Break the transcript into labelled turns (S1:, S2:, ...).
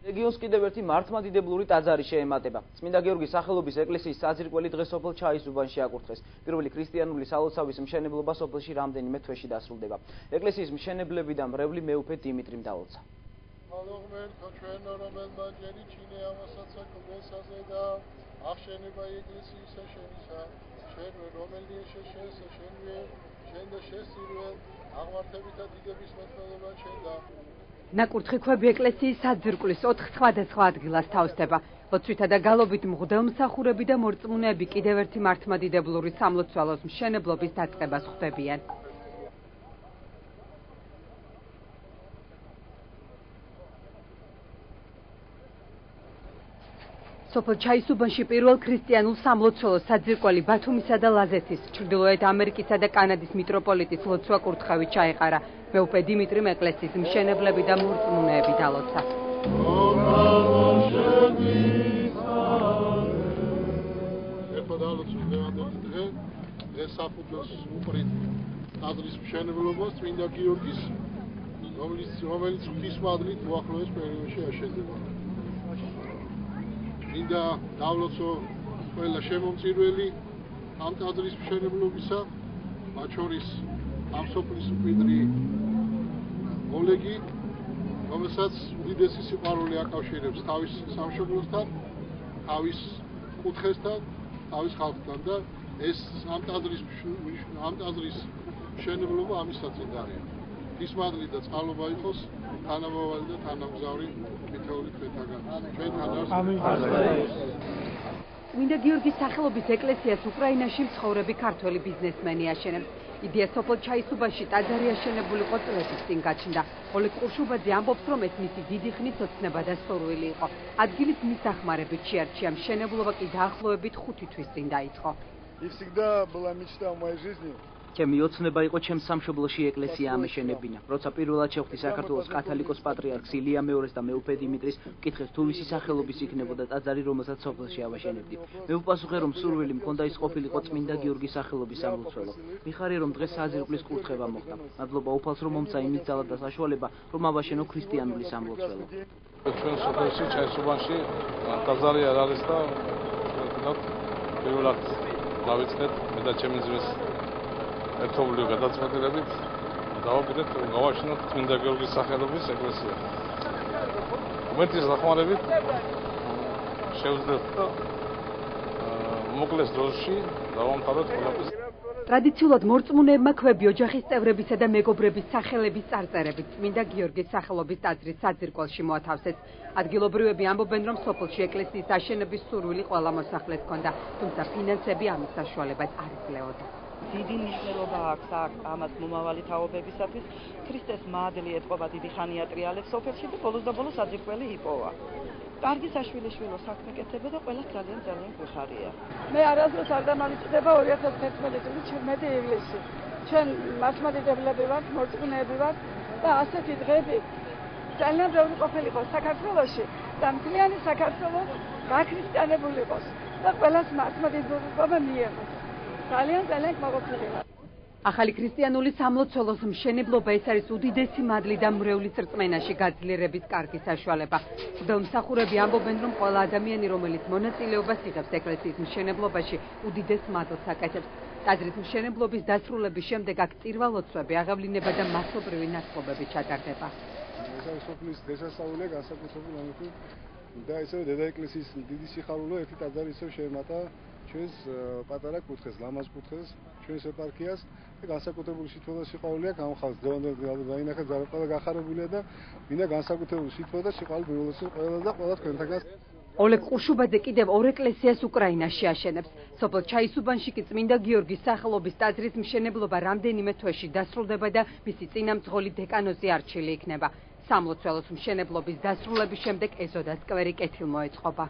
S1: რეგიონს კიდევ ერთი მართლმადიდებლური ტაძარი შეემატება. წმინდა გიორგის სახელობის ეკლესიის საძირკველი დღეს სოფელ ჩაისუბანში აკურთხეს. პირველი ქრისტიანული სალოცავის მშენებლობა სოფელში რამდენიმე თვეში დასრულდება. ეკლესიის მშენებლები და მრევლი მეუფე დიმიტრი მდაოლცა.
S2: ნაკურთხი ქვები ეკლესიის საძირკვლის 4 სხვადასხვა ადგილას თავსდება. ლოცვითა და გალობით მღვდელმსახურები და მორწმუნეები კიდევ ერთი მართლმადიდებლური სამლოცველოს მშენებლობის დაწყებას ხვდებიან. სოფელ ჩაისუბანში პირველ ქრისტიანულ სამლოცველოს საძირკველი ბათუმისა და ლაზეთის, ჩრდილოეთ ამერიკისა და კანადის მიტროპოლიტის ლოცვა კურთხევით ჩაეყარა. მეუფე დიმიტრიმ ეკლესიის მშენებლები და მორწმუნეები დალოცა.
S3: ეს საფუძველს უყრით ტაძრის მშენებლობას წმინდა გიორგის, რომელიც ღვთისმადლით მოახლოეს პერიოდში აშენდება. მინდა დავლოცო ყველა შემომწირველი ამ ტაძრის მშენებლობისა, მათ შორის ამ სოფლის მკვიდრი გოლეგი, რომელსაც უდიდესი სიყვარული აკავშირებს თავის სამშობლოსთან, თავის კუთხესთან, თავის ხალხთან და ეს ამ ტაძრის მშენებლობა ამისაც ინდარია. ღვთისმადლი და წყალობა იყოს თანამავალი და თანამგზავრი მითეული თვეთაგან. ჩვენთან არსებობს.
S2: წმინდა გიორგის სახელობის ეკლესიას უკრაინაში მცხოვრები ქართველი ბიზნესმენი აშენებს. იდეა სოფელ ჩაისუბანში ტაძარი აშენებულიყო წლების წინ გაჩნდა. ოლეგ ყურშუბაძე ამბობს, რომ ეს მისი დიდი ხნის ოცნება და სურვილი იყო. ადგილით მის დახმარებით შეარჩია მშენებლობა კი დაახლოებით 5 თვის წინ დაიწყო.
S3: И всегда была мечта в моей жизни.
S1: ჩემი ოცნება იყო ჩემს სამშობლოში ეკლესია ამეშენებინა. როცა პირველად შევხვდი საქართველოს კათოლიკოს პატრიარქს ილია მეორეს და მეუფე დიმიტრის, მკითხეს თუ ვისი სახელობის იქნებოდა ტაძარი, რომელსაც სოფელში ავაშენებდი. მე ვპასუხე, რომ სურვილი მქონდა ის ყოფილიყო წმინდა გიორგის სახელობის სამლოცველო. მიხარია, რომ დღეს საძირკვლის კურთხევა მოხდა. მადლობა უფალს, რომ მომცა იმის ძალა და საშუალება, რომ ავაშენო ქრისტიანული სამლოცველო.
S4: ჩვენ სოფელში ჩაისუბანში ტაძარი არ არის და პირველად დავიწყეთ მე და ჩემი ძმის ერთობლივ გადაწყვეტილებით დავაკეთეთ გავაშენოთ წმინდა გიორგის სახელობის ეკლესია. უმეტეს დახმარებით შევძლებ და მოკლეს დროში დავამთავროთ ყველაფერს.
S2: ტრადიციულად მორწმუნეებმა ქვები ოჯახის წევრებისა და მეგობრების სახელების წარწერებით წმინდა გიორგის სახელობის ტაძრის საძირკველში მოათავსეს. ადგილობრივები ამბობენ, რომ სოფელში ეკლესიის აშენების სურვილი ყველა მოსახლეს ჰქონდა, თუმცა ფინანსები ამის საშუალებას არ იძლეოდა.
S5: დიდი მნიშვნელობა აქვს ამას მომავალი თაობებისათვის. ქრისტეს მადლი ეთყობა დიდი ხანია ტრიალებს სოფელში და ბოლოს და ბოლოს საძირკველი იპოვა. კარგი საშვილიშვილო საქმე კეთება და ყველა ძალიან გვიხარია.
S6: მე არასდროს არ დამამიწყდება 2011 წლის 17 ივლისი. ჩვენ მართლმადიდებლები ვართ, მორწმუნეები ვართ და ასეთი დღეები ძალიან ბევრი ყოფილიყო საქართველოში და მთლიანი საქართველო გაქრისტიანებული იყოს და ყველას მართლმადიდებლობა მიიღოს. ძალიან გმოყოფილი ვარ.
S2: ახალი ქრისტიანული სამლოცველოს მშენებლობა ეს არის უდიდესი მადლი და მრევლის რწმენაში გაძლიერების კარგი საშუალება. მღვდელმსახურები ამბობენ, რომ ყველა ადამიანი, რომელიც მონაწილეობას იღებს ეკლესიის მშენებლობაში, უდიდეს მადლს აკეთებს. ტაძრის მშენებლობის დასრულების შემდეგ აქ წირვა-ლოცვები, აღევლინება და მასობრივი ნათლობები ჩატარდება.
S3: ეს არის სოფლის დღესასწაულია განსაკუთრებული ამიტომ და ისევ დედა ეკლესიის დიდი სიხარულო ერთი ტაძარი ისევ შეემატა ჩვენს პატარა კუთხეს, ლამაზ კუთხეს, ჩვენს ეპარქიას და განსაკუთრებული სიტყვა და სიყვარული აქვს ამ ხალხს. დღევანდელ დაინახეთ ზარაფხანა გახარებულია და მინდა განსაკუთრებული სიტყვა და სიყვარული მიულოცო ყველა და ყველა თქვენთაგან.
S2: ოლეგ ყურშუბაძე კიდევ 2 ეკლესიას უკრაინაში აშენებს. სოფელ ჩაისუბანში კი წმინდა გიორგის სახელობის ტაძრის მშენებლობა რამდენიმე თვეში დასრულდება და მისი წინამძღოლი დეკანოზი არჩილი იქნება. სამლოცველოს მშენებლობის დასრულების შემდეგ ეზოდას სკვერი კეთილმოეწყობა.